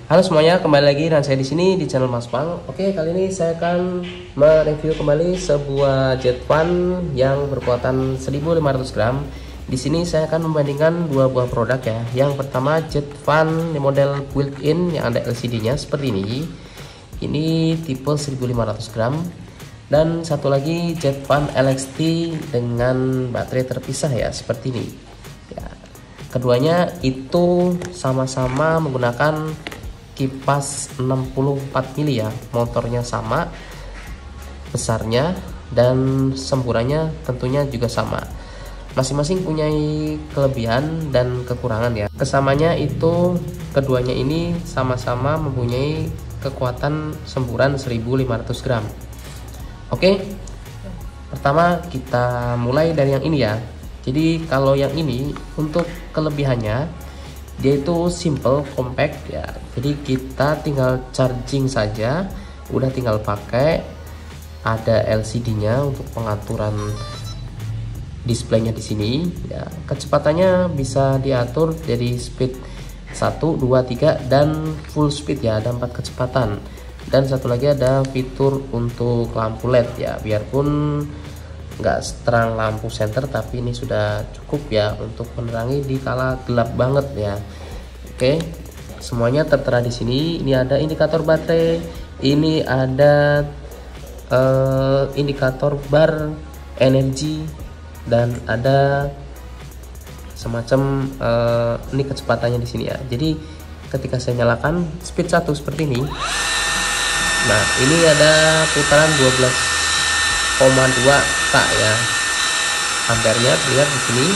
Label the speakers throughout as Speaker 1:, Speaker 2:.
Speaker 1: Halo semuanya, kembali lagi dan saya di sini di channel Mas Pang. Oke, kali ini saya akan mereview kembali sebuah jet fan yang berkuatan 1500 gram. Di sini saya akan membandingkan dua buah produk ya. Yang pertama jet fan model built-in yang ada LCD-nya seperti ini. Ini tipe 1500 gram. Dan satu lagi jet fan LXT dengan baterai terpisah ya, seperti ini. Ya, keduanya itu sama-sama menggunakan kipas 64 mili ya, motornya sama besarnya dan semburannya tentunya juga sama. Masing-masing punya kelebihan dan kekurangan ya. Kesamanya itu keduanya ini sama-sama mempunyai kekuatan semburan 1500 gram. Oke, pertama kita mulai dari yang ini ya. Jadi kalau yang ini untuk kelebihannya dia itu simple, compact ya. Jadi kita tinggal charging saja, udah tinggal pakai. Ada LCD-nya untuk pengaturan displaynya di sini ya. Kecepatannya bisa diatur dari speed 1, 2, 3 dan full speed ya, ada 4 kecepatan. Dan satu lagi ada fitur untuk lampu LED ya, biarpun nggak terang lampu senter tapi ini sudah cukup ya untuk menerangi di kala gelap banget ya. Oke, semuanya tertera di sini. Ini ada indikator baterai, ini ada indikator bar energi, dan ada semacam ini kecepatannya di sini ya. Jadi ketika saya nyalakan speed 1 seperti ini, nah ini ada putaran 12,2 K ya, ampernya terlihat di sini.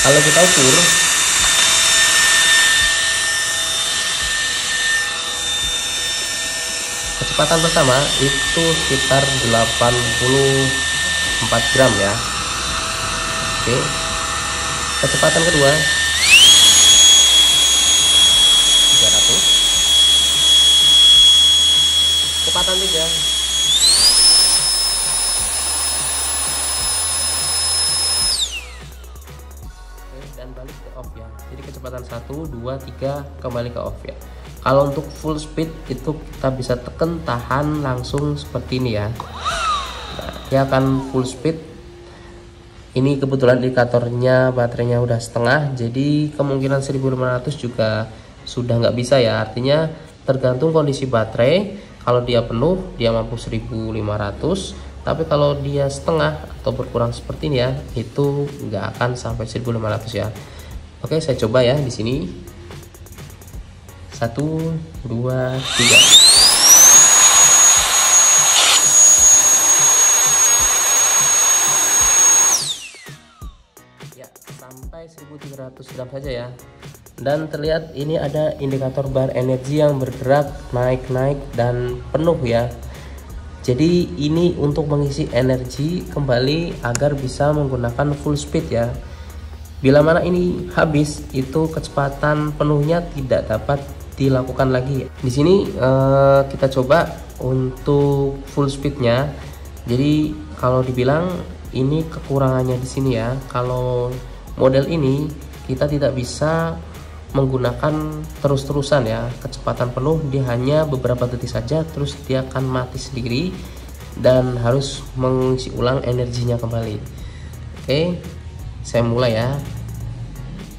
Speaker 1: Kalau kita ukur kecepatan pertama itu sekitar 84 gram ya. Oke, kecepatan kedua 300, kecepatan 3 dan balik ke off ya. Jadi kecepatan 1, 2, 3 kembali ke off ya. Kalau untuk full speed itu kita bisa tekan tahan langsung seperti ini ya. Nah, dia akan full speed. Ini kebetulan indikatornya baterainya udah setengah, jadi kemungkinan 1500 juga sudah nggak bisa ya. Artinya tergantung kondisi baterai. Kalau dia penuh dia mampu 1500, tapi kalau dia setengah atau berkurang seperti ini ya, itu nggak akan sampai 1500 ya. Oke, saya coba ya di sini. 1, 2, 3. Ya, sampai 1300 gram saja ya. Dan terlihat ini ada indikator bar energi yang bergerak naik-naik dan penuh ya. Jadi ini untuk mengisi energi kembali agar bisa menggunakan full speed ya. Bila mana ini habis, itu kecepatan penuhnya tidak dapat dilakukan lagi. Di sini kita coba untuk full speednya. Jadi kalau dibilang ini kekurangannya di sini ya. Kalau model ini kita tidak bisa menggunakan terus-terusan ya. Kecepatan penuh dia hanya beberapa detik saja, terus dia akan mati sendiri dan harus mengisi ulang energinya kembali. Oke, saya mulai ya.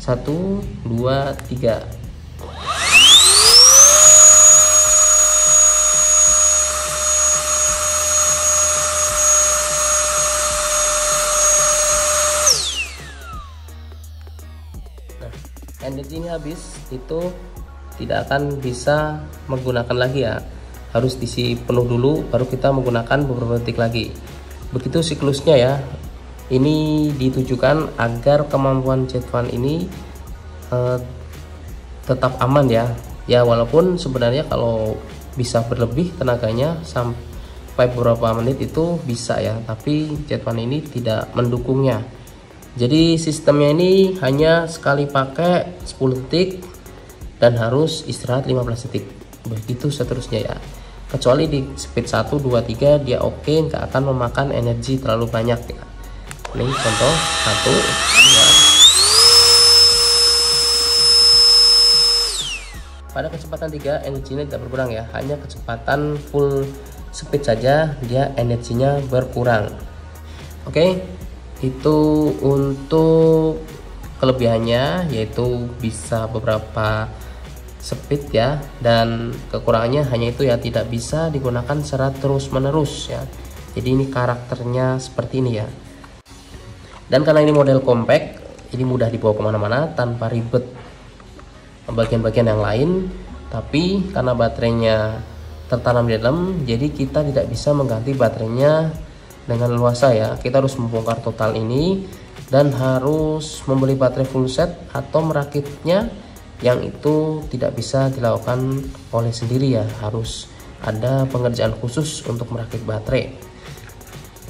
Speaker 1: 1, 2, 3. Energi ini habis, itu tidak akan bisa menggunakan lagi ya. Harus diisi penuh dulu baru kita menggunakan beberapa detik lagi. Begitu siklusnya ya. Ini ditujukan agar kemampuan jet fan ini tetap aman ya. Ya walaupun sebenarnya kalau bisa berlebih tenaganya sampai beberapa menit itu bisa ya, tapi jet fan ini tidak mendukungnya. Jadi sistemnya ini hanya sekali pakai 10 detik dan harus istirahat 15 detik. Begitu seterusnya ya. Kecuali di speed 1, 2, 3 dia oke, nggak akan memakan energi terlalu banyak ya. Ini contoh 1, 2. Pada kecepatan 3 energinya tidak berkurang ya, hanya kecepatan full speed saja dia energinya berkurang. Oke, itu untuk kelebihannya, yaitu bisa beberapa speed ya, dan kekurangannya hanya itu ya, tidak bisa digunakan secara terus menerus ya. Jadi ini karakternya seperti ini ya. Dan karena ini model compact, ini mudah dibawa kemana-mana tanpa ribet bagian-bagian yang lain. Tapi karena baterainya tertanam di dalam, jadi kita tidak bisa mengganti baterainya dengan leluasa ya. Kita harus membongkar total ini dan harus membeli baterai full set atau merakitnya, yang itu tidak bisa dilakukan oleh sendiri ya, harus ada pengerjaan khusus untuk merakit baterai.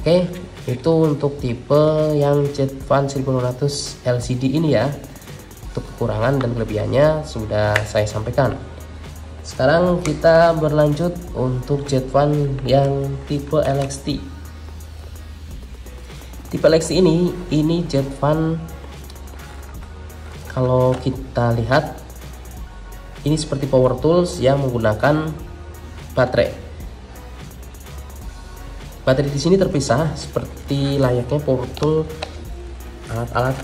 Speaker 1: Oke, itu untuk tipe yang Jetvan 1500 LCD ini ya. Untuk kekurangan dan kelebihannya sudah saya sampaikan. Sekarang kita berlanjut untuk Jetvan yang tipe LXT. Tipe LXT ini Jetvan, kalau kita lihat ini seperti power tools yang menggunakan baterai. Baterai di sini terpisah seperti layaknya power tool alat-alat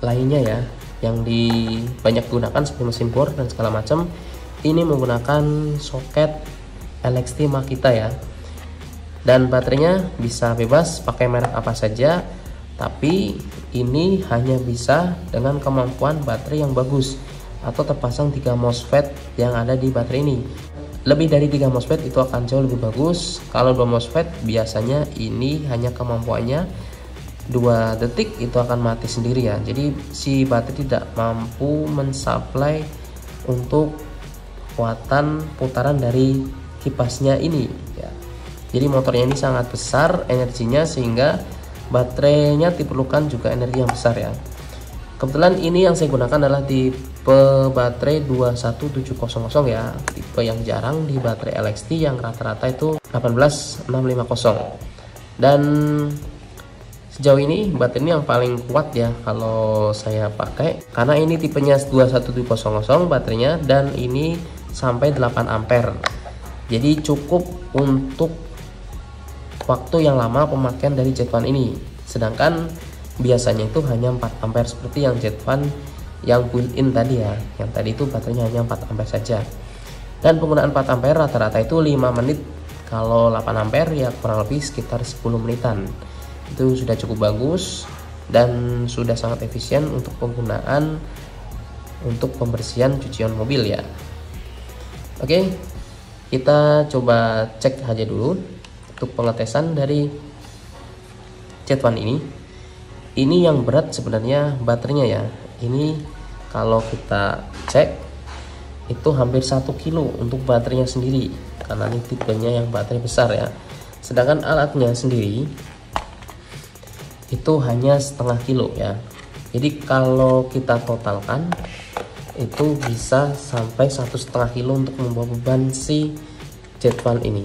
Speaker 1: lainnya ya, yang banyak digunakan seperti mesin bor dan segala macam. Ini menggunakan soket LXT Makita ya, dan baterainya bisa bebas pakai merek apa saja, tapi ini hanya bisa dengan kemampuan baterai yang bagus atau terpasang 3 MOSFET yang ada di baterai ini. Lebih dari 3 MOSFET itu akan jauh lebih bagus. Kalau 2 MOSFET biasanya ini hanya kemampuannya 2 detik itu akan mati sendiri ya. Jadi si baterai tidak mampu mensuplai untuk kekuatan putaran dari kipasnya ini ya. Jadi motornya ini sangat besar energinya, sehingga baterainya diperlukan juga energi yang besar ya. Kebetulan ini yang saya gunakan adalah tipe baterai 21700 ya, tipe yang jarang di baterai LXT yang rata-rata itu 18650. Dan sejauh ini baterai ini yang paling kuat ya kalau saya pakai, karena ini tipenya 21700 baterainya, dan ini sampai 8 ampere. Jadi cukup untuk waktu yang lama pemakaian dari Jetvan ini. Sedangkan biasanya itu hanya 4 ampere seperti yang Jetvan yang built-in tadi ya. Yang tadi itu baterainya hanya 4 ampere saja. Dan penggunaan 4 ampere rata-rata itu 5 menit. Kalau 8 ampere ya kurang lebih sekitar 10 menitan. Itu sudah cukup bagus dan sudah sangat efisien untuk penggunaan untuk pembersihan cucian mobil ya. Oke, kita coba cek aja dulu untuk pengetesan dari Jetvan ini. Ini yang berat sebenarnya baterainya ya. Ini kalau kita cek itu hampir 1 kilo untuk baterainya sendiri, karena ini tipenya yang baterai besar ya. Sedangkan alatnya sendiri itu hanya setengah kilo ya. Jadi kalau kita totalkan itu bisa sampai 1,5 kilo untuk membawa beban si Jetvan ini.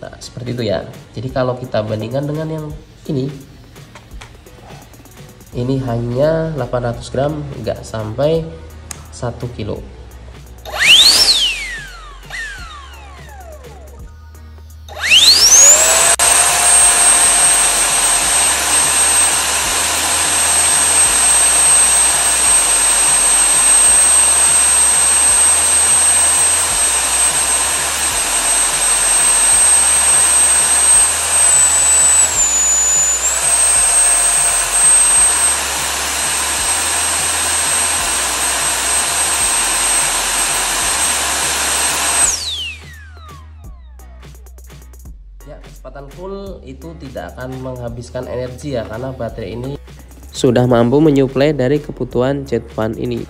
Speaker 1: Nah seperti itu ya. Jadi kalau kita bandingkan dengan yang ini hanya 800 gram, nggak sampai 1 kilo. Ya, kecepatan full itu tidak akan menghabiskan energi ya, karena baterai ini sudah mampu menyuplai dari kebutuhan Jetvan ini.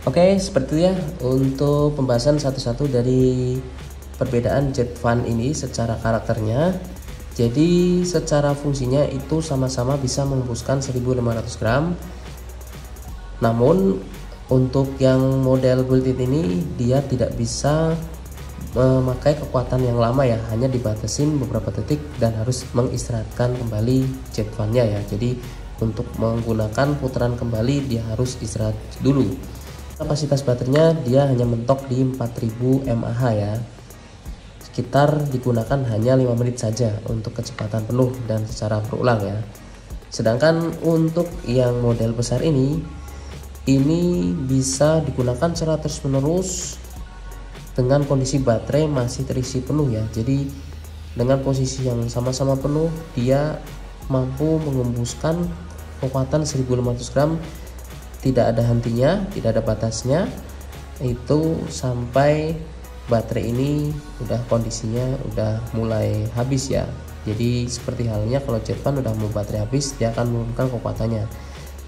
Speaker 1: Oke, seperti itu ya untuk pembahasan satu-satu dari perbedaan Jetvan ini secara karakternya. Jadi secara fungsinya itu sama-sama bisa menghembuskan 1500 gram. Namun untuk yang model built-in ini dia tidak bisa memakai kekuatan yang lama ya, hanya dibatasin beberapa detik dan harus mengistirahatkan kembali Jetvan-nya ya. Jadi untuk menggunakan putaran kembali dia harus istirahat dulu. Kapasitas baterainya dia hanya mentok di 4000 mAh ya, sekitar digunakan hanya 5 menit saja untuk kecepatan penuh dan secara berulang ya. Sedangkan untuk yang model besar ini bisa digunakan secara terus menerus dengan kondisi baterai masih terisi penuh ya. Jadi dengan posisi yang sama-sama penuh dia mampu mengembuskan kekuatan 1500 gram, tidak ada hentinya, tidak ada batasnya, itu sampai baterai ini udah kondisinya udah mulai habis ya. Jadi seperti halnya kalau Jetvan udah mau baterai habis, dia akan menurunkan kekuatannya.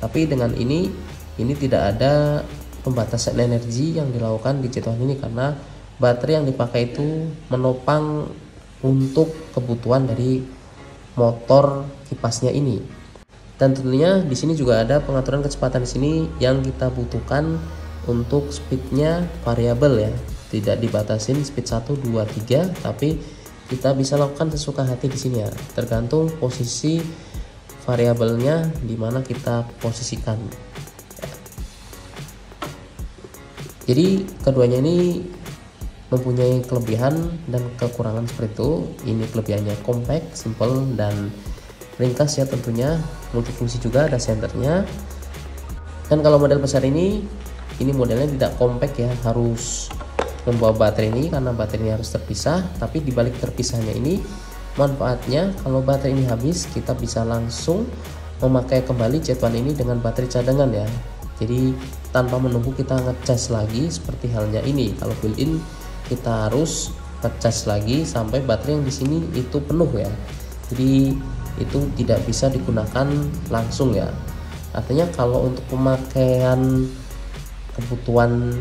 Speaker 1: Tapi dengan ini tidak ada pembatasan energi yang dilakukan di Jetvan ini, karena baterai yang dipakai itu menopang untuk kebutuhan dari motor kipasnya ini. Dan tentunya di sini juga ada pengaturan kecepatan di sini yang kita butuhkan untuk speednya variabel ya, tidak dibatasin speed 1, 2, 3, tapi kita bisa lakukan sesuka hati di sini ya, tergantung posisi variabelnya di mana kita posisikan. Jadi keduanya ini mempunyai kelebihan dan kekurangan seperti itu. Ini kelebihannya compact, simple, dan ringkas ya tentunya, multifungsi juga, ada senternya. Dan kalau model besar ini modelnya tidak compact ya, harus membawa baterai ini karena baterai ini harus terpisah. Tapi dibalik terpisahnya ini manfaatnya, kalau baterai ini habis kita bisa langsung memakai kembali Jetvan ini dengan baterai cadangan ya. Jadi tanpa menunggu kita ngecas lagi seperti halnya ini. Kalau built-in kita harus ngecas lagi sampai baterai yang di sini itu penuh ya. Jadi itu tidak bisa digunakan langsung ya. Artinya kalau untuk pemakaian kebutuhan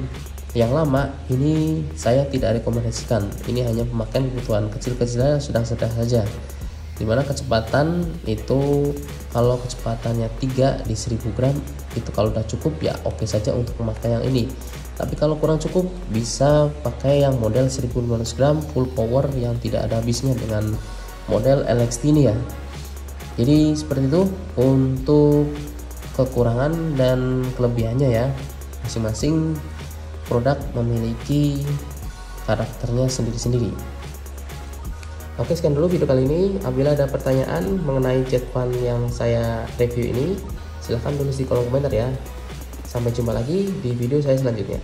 Speaker 1: yang lama ini saya tidak rekomendasikan. Ini hanya pemakaian kebutuhan kecil-kecil sedang-sedang saja, dimana kecepatan itu kalau kecepatannya 3 di 1000 gram itu kalau udah cukup ya oke saja untuk pemakaian yang ini. Tapi kalau kurang cukup bisa pakai yang model 1500 gram full power yang tidak ada habisnya dengan model LXT ini ya. Jadi seperti itu untuk kekurangan dan kelebihannya ya. Masing-masing produk memiliki karakternya sendiri-sendiri. Oke, sekian dulu video kali ini. Apabila ada pertanyaan mengenai Jetvan yang saya review ini, silahkan tulis di kolom komentar ya. Sampai jumpa lagi di video saya selanjutnya.